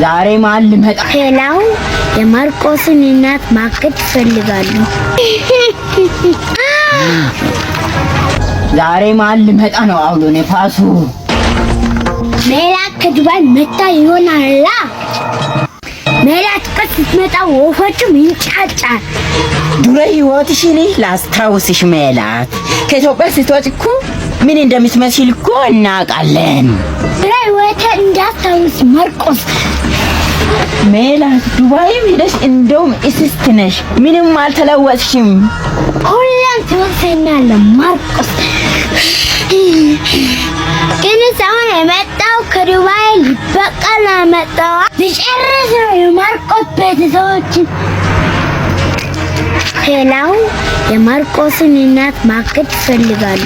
ዛሬ ማን ልመጣ? ሄላው የማርቆስን እናት ማገት ይፈልጋሉ። ዛሬ ማን ልመጣ ነው? አውሎ ነፋሱ ሜላት ከዱባይ መጣ ይሆናላ። ሜላት ስትመጣ ወፎቹም ይንጫጫል። ዱረ ህይወትሽን ላስታውስሽ ሜላት፣ ከኢትዮጵያ ስትወጪ እኮ ምን እንደምትመስል እኮ እናውቃለን። ዱረ ህይወት እንዳታውስ ማርቆስ። ሜላት ዱባይም ሄደሽ እንደውም እስስት ነሽ፣ ምንም አልተለወጥሽም። ሁሌም ትወሰኛለህ ማርቆስ። ግን ሰውን የመጣው ከዱባይ ሊበቀል መጣው ሊጨርስ ነው የማርቆስ ቤተሰቦችን። ሄላው የማርቆስን እናት ማገት ይፈልጋሉ።